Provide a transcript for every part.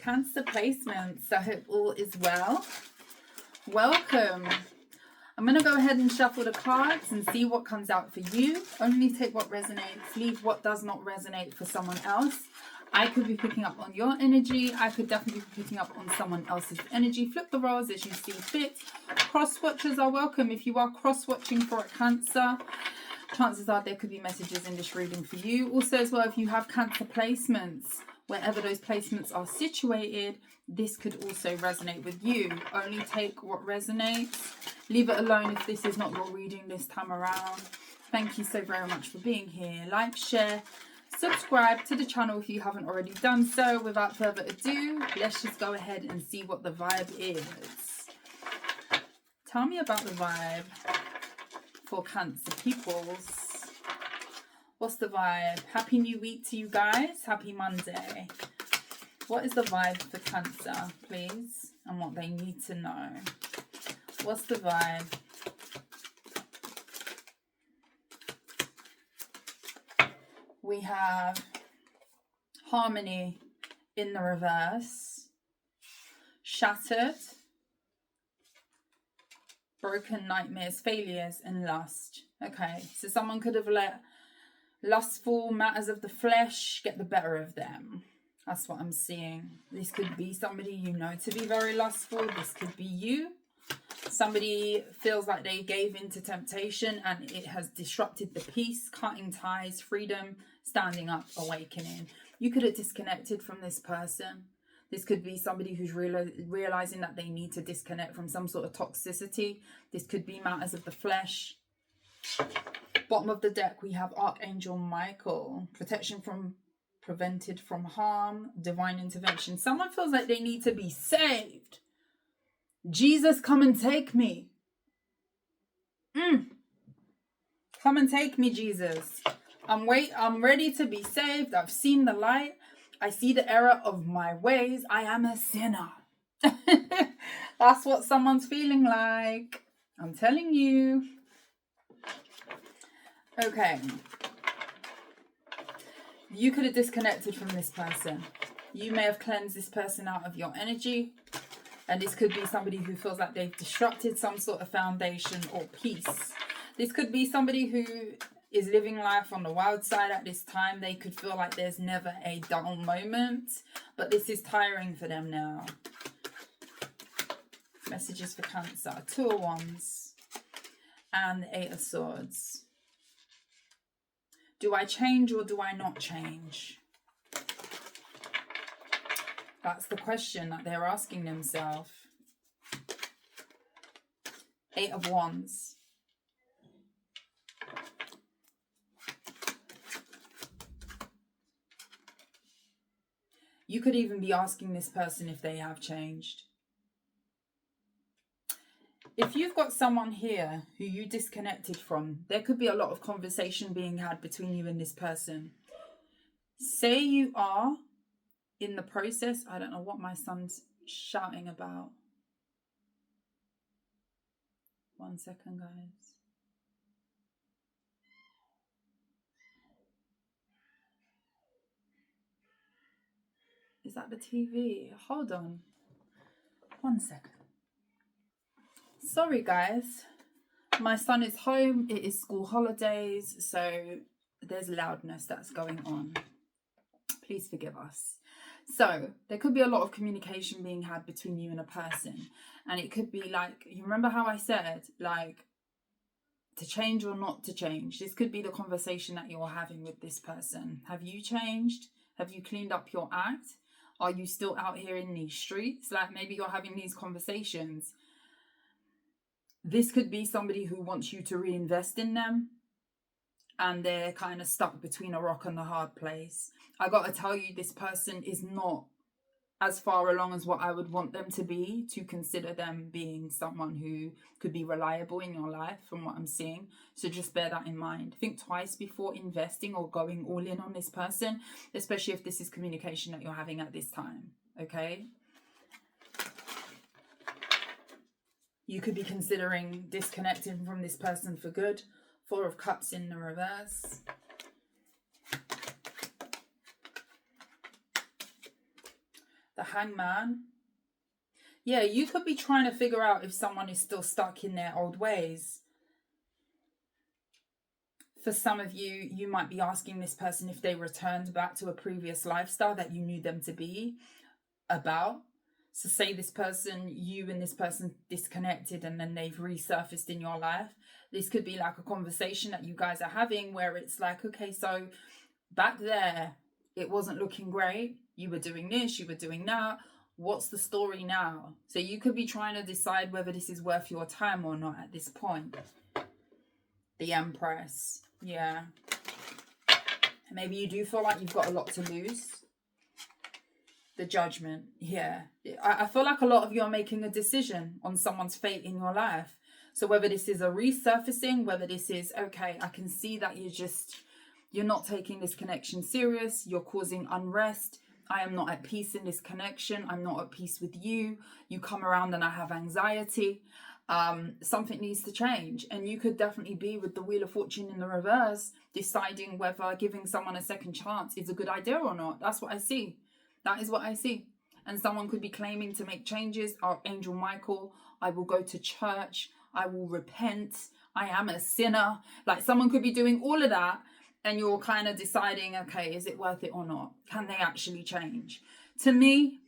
Cancer placements. I hope all is well. Welcome. I'm going to go ahead and shuffle the cards and see what comes out for you. Only take what resonates, leave what does not resonate for someone else. I could be picking up on your energy. I could definitely be picking up on someone else's energy. Flip the roles as you see fit. Cross-watchers are welcome. If you are cross-watching for a Cancer, chances are there could be messages in this reading for you. Also as well, if you have Cancer placements, wherever those placements are situated, this could also resonate with you. Only take what resonates. Leave it alone if this is not your reading this time around. Thank you so very much for being here. Like, share, subscribe to the channel if you haven't already done so. Without further ado, let's just go ahead and see what the vibe is. Tell me about the vibe for Cancer peoples. What's the vibe? Happy new week to you guys. Happy Monday. What is the vibe for Cancer, please? And what they need to know. What's the vibe? We have harmony in the reverse. Shattered. Broken nightmares, failures, and lust. Okay, so someone could have let lustful matters of the flesh get the better of them. That's what I'm seeing. This could be somebody you know to be very lustful. This could be you. Somebody feels like they gave in to temptation and it has disrupted the peace, cutting ties, freedom, standing up, awakening. You could have disconnected from this person. This could be somebody who's realizing that they need to disconnect from some sort of toxicity. This could be matters of the flesh. Bottom of the deck, we have Archangel Michael. Protection from prevented from harm, divine intervention. Someone feels like they need to be saved. Jesus, come and take me. Come and take me, Jesus. I'm ready to be saved. I've seen the light. I see the error of my ways. I am a sinner. That's what someone's feeling like. I'm telling you. Okay. You could have disconnected from this person. You may have cleansed this person out of your energy. And this could be somebody who feels like they've disrupted some sort of foundation or peace. This could be somebody who is living life on the wild side at this time. They could feel like there's never a dull moment. But this is tiring for them now. Messages for Cancer. 2 of Wands. And the 8 of Swords. Do I change or do I not change? That's the question that they're asking themselves. 8 of Wands. You could even be asking this person if they have changed. If you've got someone here who you disconnected from, there could be a lot of conversation being had between you and this person. Say you are in the process. I don't know what my son's shouting about. 1 second, guys. Is that the TV? Hold on. 1 second. Sorry, guys. My son is home. It is school holidays, so there's loudness that's going on. Please forgive us. So there could be a lot of communication being had between you and a person. And it could be like, you remember how I said, like, to change or not to change? This could be the conversation that you're having with this person. Have you changed? Have you cleaned up your act? Are you still out here in these streets? Like, maybe you're having these conversations. This could be somebody who wants you to reinvest in them. And they're kind of stuck between a rock and a hard place. I got to tell you, this person is not as far along as what I would want them to be to consider them being someone who could be reliable in your life from what I'm seeing. So just bear that in mind. Think twice before investing or going all in on this person, especially if this is communication that you're having at this time, okay? You could be considering disconnecting from this person for good. 4 of Cups in the reverse. The Hangman. Yeah, you could be trying to figure out if someone is still stuck in their old ways. For some of you, you might be asking this person if they returned back to a previous lifestyle that you knew them to be about. So say this person, you and this person disconnected and then they've resurfaced in your life. This could be like a conversation that you guys are having where it's like, okay, so back there, it wasn't looking great. You were doing this, you were doing that. What's the story now? So you could be trying to decide whether this is worth your time or not at this point. The Empress. Yeah. Maybe you do feel like you've got a lot to lose. The Judgment. Yeah. I feel like a lot of you are making a decision on someone's fate in your life. So whether this is a resurfacing, whether this is, okay, I can see that you're not taking this connection serious. You're causing unrest. I am not at peace in this connection. I'm not at peace with you. You come around and I have anxiety. Something needs to change. And you could definitely be with the Wheel of Fortune in the reverse, deciding whether giving someone a second chance is a good idea or not. That's what I see. That is what I see. And someone could be claiming to make changes. Archangel Michael, I will go to church. I will repent. I am a sinner. Like someone could be doing all of that. And you're kind of deciding, okay, is it worth it or not? Can they actually change? To me,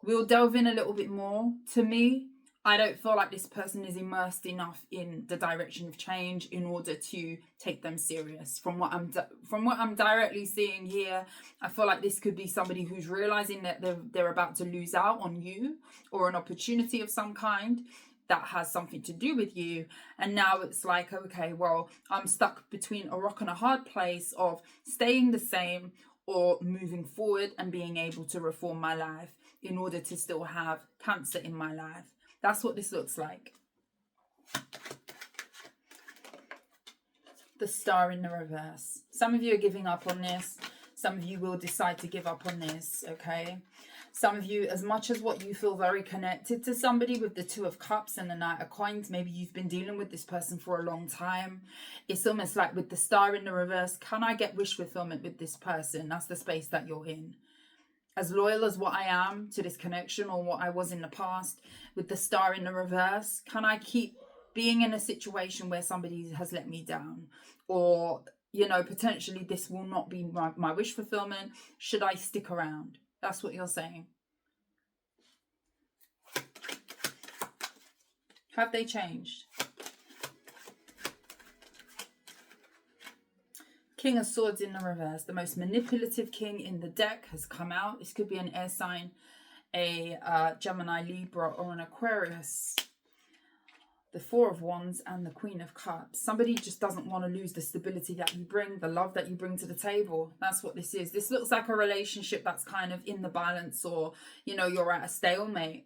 we'll delve in a little bit more. To me, I don't feel like this person is immersed enough in the direction of change in order to take them serious. From what I'm directly seeing here, I feel like this could be somebody who's realizing that they're about to lose out on you or an opportunity of some kind that has something to do with you. And now it's like, okay, well, I'm stuck between a rock and a hard place of staying the same or moving forward and being able to reform my life in order to still have Cancer in my life. That's what this looks like. The Star in the reverse. Some of you are giving up on this. Some of you will decide to give up on this, okay? Some of you, as much as what you feel very connected to somebody with the Two of Cups and the Knight of Coins, maybe you've been dealing with this person for a long time. It's almost like with the Star in the reverse, can I get wish fulfillment with this person? That's the space that you're in. As loyal as what I am to this connection or what I was in the past, with the Star in the reverse, can I keep being in a situation where somebody has let me down? Or, you know, potentially this will not be my wish fulfillment. Should I stick around? That's what you're saying. Have they changed? King of Swords in the reverse. The most manipulative king in the deck has come out. This could be an air sign, a Gemini, Libra, or an Aquarius. The Four of Wands and the Queen of Cups. Somebody just doesn't want to lose the stability that you bring, the love that you bring to the table. That's what this is. This looks like a relationship that's kind of in the balance, or, you know, you're at a stalemate.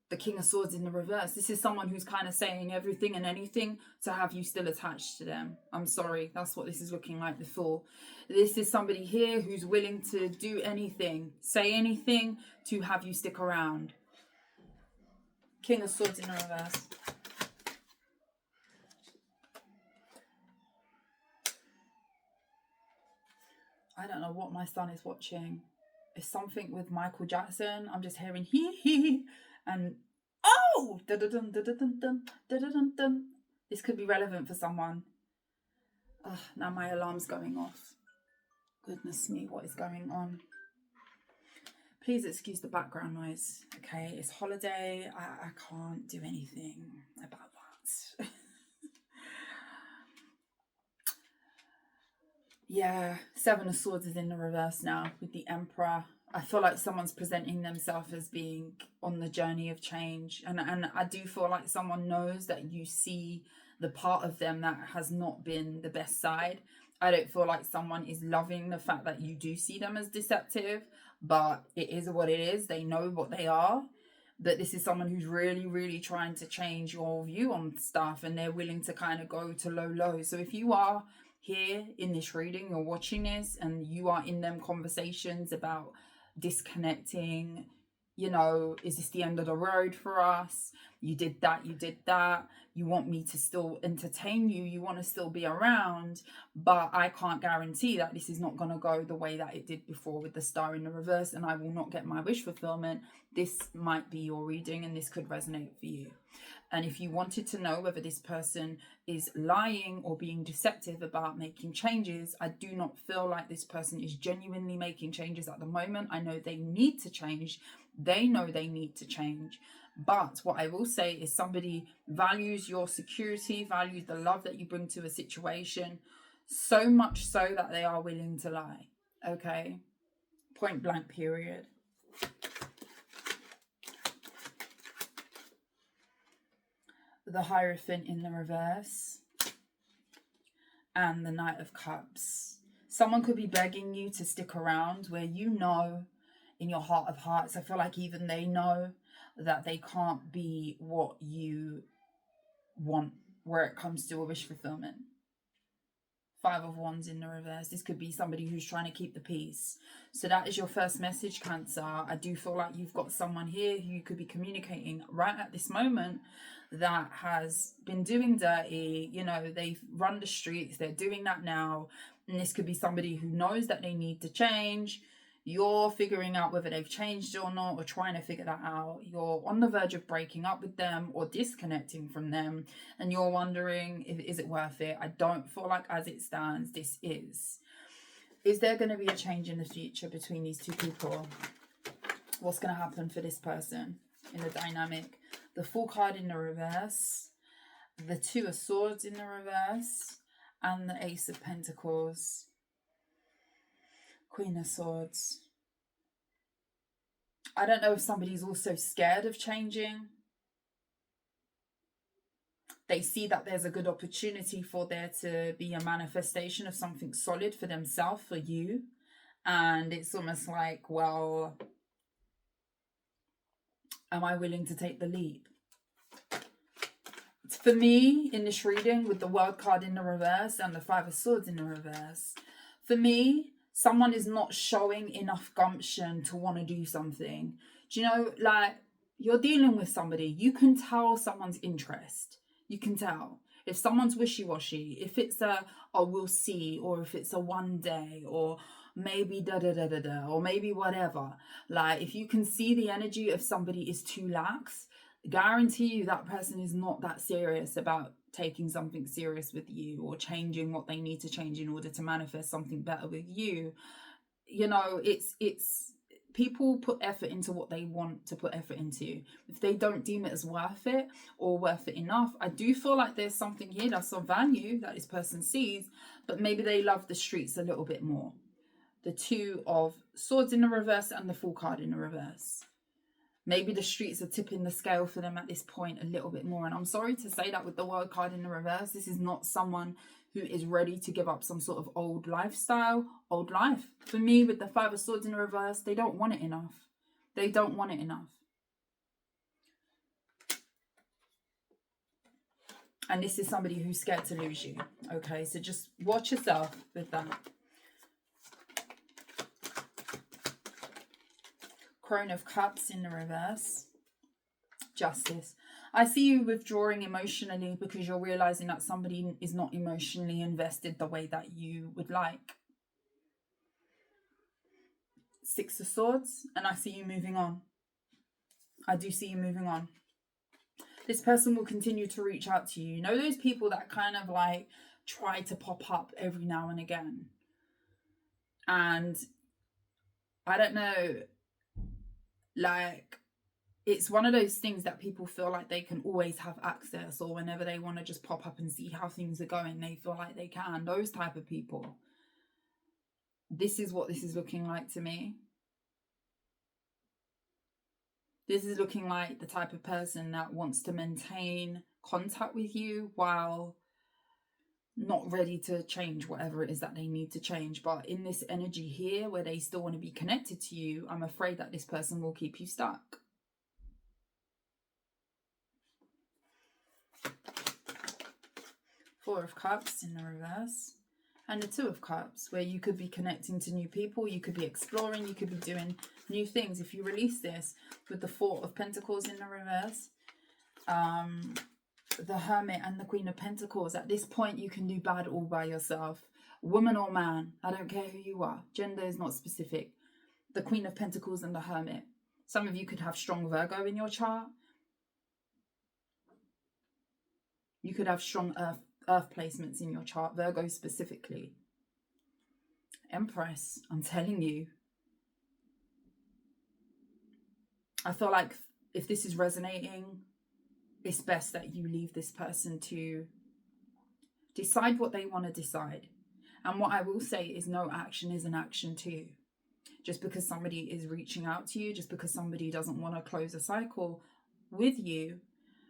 The King of Swords in the reverse. This is someone who's kind of saying everything and anything to have you still attached to them. I'm sorry. That's what this is looking like, the Fool. This is somebody here who's willing to do anything, say anything to have you stick around. King of Swords in the reverse. I don't know what my son is watching. It's something with Michael Jackson. I'm just hearing hee and oh, da da dum da da dum dum da da dum dum. This could be relevant for someone. Now my alarm's going off. Goodness me, what is going on? Please excuse the background noise. Okay, it's holiday. I can't do anything about that. Yeah, Seven of Swords is in the reverse now with the Emperor. I feel like someone's presenting themselves as being on the journey of change. And I do feel like someone knows that you see the part of them that has not been the best side. I don't feel like someone is loving the fact that you do see them as deceptive, but it is what it is. They know what they are. But this is someone who's really, really trying to change your view on stuff, and they're willing to kind of go to low. So if you are here in this reading, you're watching this and you are in them conversations about disconnecting, you know, is this the end of the road for us? You did that, you want me to still entertain you, you want to still be around, but I can't guarantee that this is not going to go the way that it did before with the star in the reverse, and I will not get my wish fulfillment. This might be your reading, and this could resonate for you. And if you wanted to know whether this person is lying or being deceptive about making changes, I do not feel like this person is genuinely making changes at the moment. I know they need to change. They know they need to change. But what I will say is somebody values your security, values the love that you bring to a situation, so much so that they are willing to lie. Okay? Point blank, period. The Hierophant in the reverse and the Knight of Cups. Someone could be begging you to stick around where you know in your heart of hearts, I feel like even they know that they can't be what you want where it comes to a wish fulfillment. Five of Wands in the reverse. This could be somebody who's trying to keep the peace. So that is your first message, Cancer. I do feel like you've got someone here who you could be communicating right at this moment that has been doing dirty. You know, they've run the streets. They're doing that now. And this could be somebody who knows that they need to change. You're figuring out whether they've changed or not, or trying to figure that out. You're on the verge of breaking up with them or disconnecting from them, and you're wondering, is it worth it? I don't feel like as it stands, this is. Is there going to be a change in the future between these two people? What's going to happen for this person in the dynamic? The Fool card in the reverse, the Two of Swords in the reverse, and the Ace of Pentacles. Queen of Swords. I don't know if somebody's also scared of changing. They see that there's a good opportunity for there to be a manifestation of something solid for themselves, for you. And it's almost like, well, am I willing to take the leap? For me, in this reading, with the World card in the reverse and the Five of Swords in the reverse, for me, someone is not showing enough gumption to want to do something. Do you know, like, you're dealing with somebody, you can tell someone's interest. You can tell. If someone's wishy-washy, if it's a, oh, we'll see, or if it's a one day, or maybe da-da-da-da-da, or maybe whatever. Like, if you can see the energy of somebody is too lax, guarantee you that person is not that serious about taking something serious with you or changing what they need to change in order to manifest something better with you. You know, it's people put effort into what they want to put effort into. If they don't deem it as worth it or worth it enough, I do feel like there's something here that's of value that this person sees, but maybe they love the streets a little bit more. The Two of Swords in the reverse and the Fool card in the reverse. Maybe the streets are tipping the scale for them at this point a little bit more. And I'm sorry to say that with the World card in the reverse, this is not someone who is ready to give up some sort of old lifestyle, old life. For me, with the Five of Swords in the reverse, they don't want it enough. They don't want it enough. And this is somebody who's scared to lose you. Okay, so just watch yourself with that. Crone of Cups in the reverse. Justice. I see you withdrawing emotionally because you're realizing that somebody is not emotionally invested the way that you would like. Six of Swords. And I see you moving on. I do see you moving on. This person will continue to reach out to you. You know those people that kind of like try to pop up every now and again? And I don't know, like, it's one of those things that people feel like they can always have access, or whenever they want to just pop up and see how things are going, they feel like they can. Those type of people. This is what this is looking like to me. This is looking like the type of person that wants to maintain contact with you while not ready to change whatever it is that they need to change. But in this energy here where they still want to be connected to you, I'm afraid that this person will keep you stuck. Four of Cups in the reverse And the Two of Cups, where you could be connecting to new people, you could be exploring, you could be doing new things. If you release this with the Four of Pentacles in the reverse, the Hermit and the Queen of Pentacles, at this point you can do bad all by yourself. Woman or man, I don't care who you are. Gender is not specific. The Queen of Pentacles and the Hermit. Some of you could have strong Virgo in your chart. You could have strong earth placements in your chart, Virgo specifically. Empress, I'm telling you. I feel like if this is resonating, it's best that you leave this person to decide what they want to decide. And what I will say is no action is an action too. Just because somebody is reaching out to you, just because somebody doesn't want to close a cycle with you,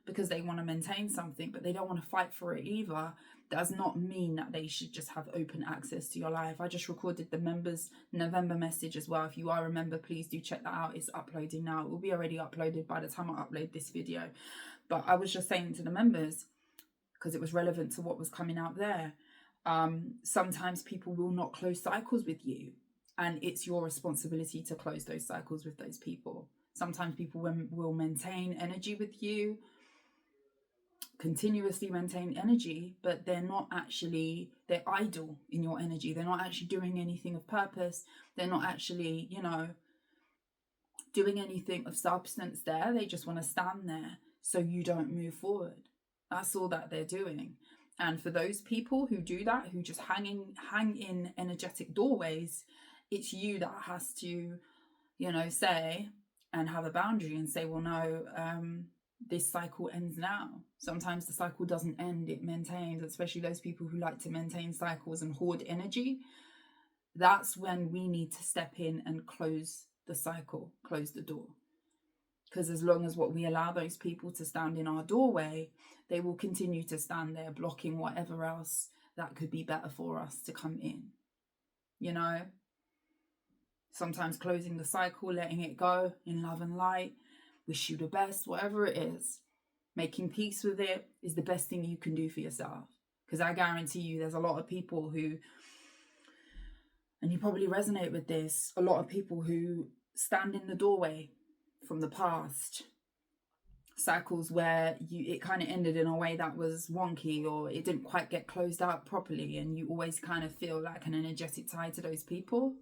because they want to maintain something, but they don't want to fight for it either, does not mean that they should just have open access to your life. I just recorded the members November message as well. If you are a member, please do check that out. It's uploading now. It will be already uploaded by the time I upload this video. But I was just saying to the members, because it was relevant to what was coming out there, sometimes people will not close cycles with you, and it's your responsibility to close those cycles with those people. Sometimes people will maintain energy with you, continuously maintain energy, but they're idle in your energy. They're not actually doing anything of purpose. They're not actually, doing anything of substance there. They just want to stand there so you don't move forward. That's all that they're doing. And for those people who do that, who just hang in energetic doorways, it's you that has to, say and have a boundary and say, well, no, this cycle ends now. Sometimes the cycle doesn't end, it maintains, especially those people who like to maintain cycles and hoard energy. That's when we need to step in and close the cycle, close the door. Because as long as we allow those people to stand in our doorway, they will continue to stand there blocking whatever else that could be better for us to come in. Sometimes closing the cycle, letting it go in love and light, wish you the best, whatever it is, making peace with it is the best thing you can do for yourself. Because I guarantee you there's a lot of people who, and you probably resonate with this, a lot of people who stand in the doorway from the past, cycles where it kind of ended in a way that was wonky, or it didn't quite get closed out properly, and you always kind of feel like an energetic tie to those people.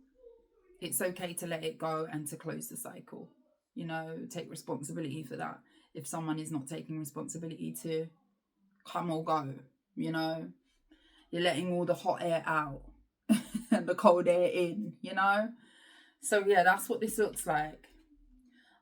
It's okay to let it go and to close the cycle. Take responsibility for that. If someone is not taking responsibility to come or go, you're letting all the hot air out and the cold air in, So yeah, that's what this looks like.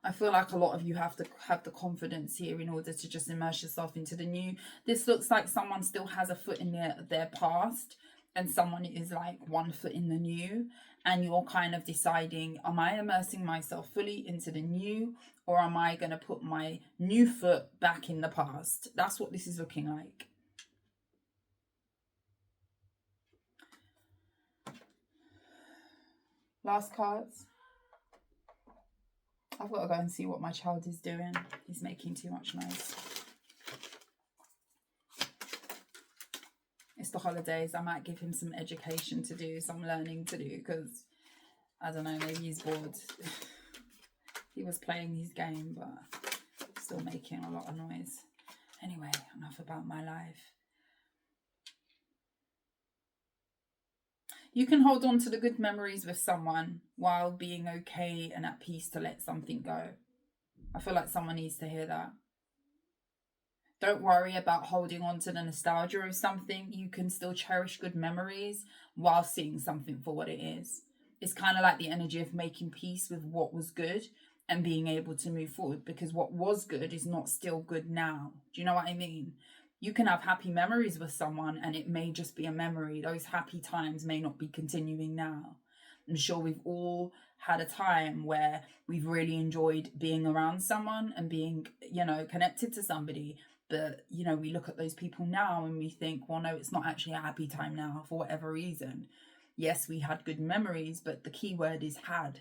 I feel like a lot of you have to have the confidence here in order to just immerse yourself into the new. This looks like someone still has a foot in their past, and someone is like 1 foot in the new, and you're kind of deciding, am I immersing myself fully into the new, or am I going to put my new foot back in the past? That's what this is looking like. Last cards. I've got to go and see what my child is doing. He's making too much noise. It's the holidays. I might give him some education to do, some learning to do, because I don't know, maybe he's bored. He was playing his game, but still making a lot of noise. Anyway, enough about my life. You can hold on to the good memories with someone while being okay and at peace to let something go. I feel like someone needs to hear that. Don't worry about holding on to the nostalgia of something. You can still cherish good memories while seeing something for what it is. It's kind of like the energy of making peace with what was good and being able to move forward, because what was good is not still good now. Do you know what I mean? You can have happy memories with someone and it may just be a memory. Those happy times may not be continuing now. I'm sure we've all had a time where we've really enjoyed being around someone and being, connected to somebody. But, we look at those people now and we think, well, no, it's not actually a happy time now for whatever reason. Yes, we had good memories, but the key word is had.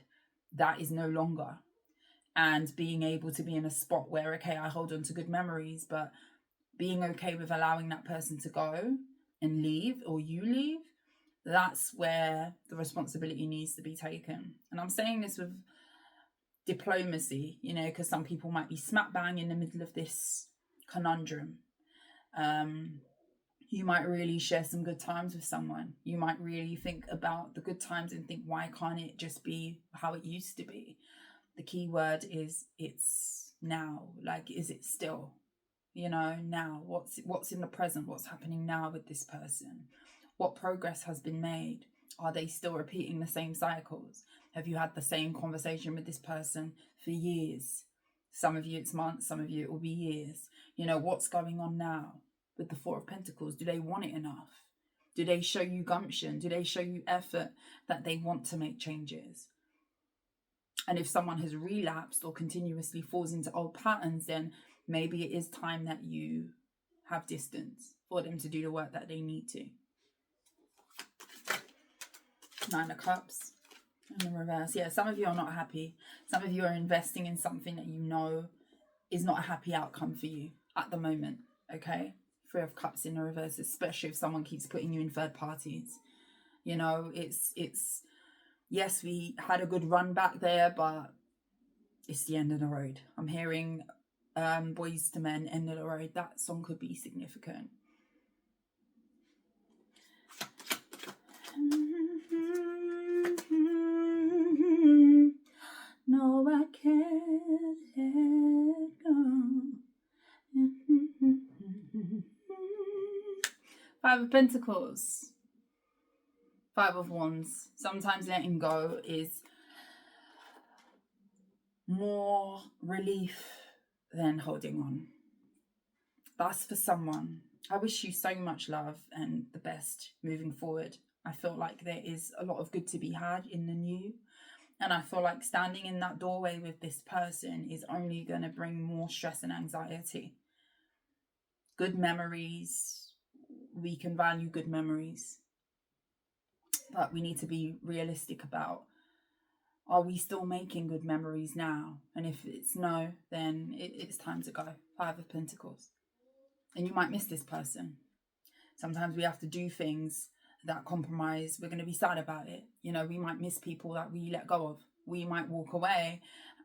That is no longer. And being able to be in a spot where, okay, I hold on to good memories, but being okay with allowing that person to go and leave, or you leave, that's where the responsibility needs to be taken. And I'm saying this with diplomacy, you know, because some people might be smack bang in the middle of this conundrum. You might really share some good times with someone. You might really think about the good times and think, why can't it just be how it used to be? The key word is it's now. Like, is it still? You know, now, what's in the present? What's happening now with this person? What progress has been made? Are they still repeating the same cycles? Have you had the same conversation with this person for years? Some of you it's months, some of you it will be years. You know, what's going on now with the Four of Pentacles? Do they want it enough? Do they show you gumption? Do they show you effort that they want to make changes? And if someone has relapsed or continuously falls into old patterns, then maybe it is time that you have distance for them to do the work that they need to. Nine of Cups in the reverse. Yeah, some of you are not happy. Some of you are investing in something that you know is not a happy outcome for you at the moment, okay? Three of Cups in the reverse, especially if someone keeps putting you in third parties. You know, it's yes, we had a good run back there, but it's the end of the road. I'm hearing Boys to Men, End of the Road. That song could be significant. No, I can't let go. Five of Pentacles. Five of Wands. Sometimes letting go is more relief than holding on. That's for someone. I wish you so much love and the best moving forward. I feel like there is a lot of good to be had in the new. And I feel like standing in that doorway with this person is only going to bring more stress and anxiety. Good memories. We can value good memories. But we need to be realistic about, are we still making good memories now? And if it's no, then it's time to go. Five of Pentacles. And you might miss this person. Sometimes we have to do things that compromise. We're going to be sad about it. You know, we might miss people that we let go of. We might walk away,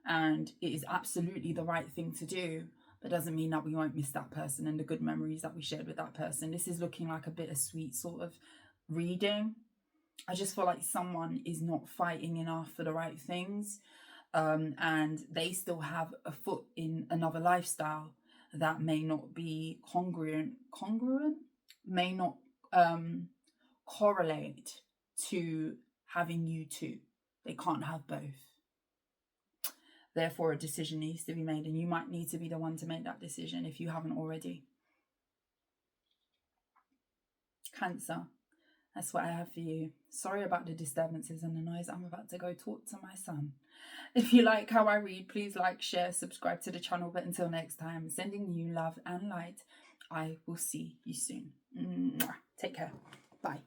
and it is absolutely the right thing to do. But doesn't mean that we won't miss that person and the good memories that we shared with that person. This is looking like a bittersweet sort of reading. I just feel like someone is not fighting enough for the right things. And they still have a foot in another lifestyle that may not be congruent, may not correlate to having you two. They can't have both. Therefore, a decision needs to be made, and you might need to be the one to make that decision if you haven't already. Cancer. That's what I have for you. Sorry about the disturbances and the noise. I'm about to go talk to my son. If you like how I read, please like, share, subscribe to the channel. But until next time, sending you love and light. I will see you soon. Take care. Bye.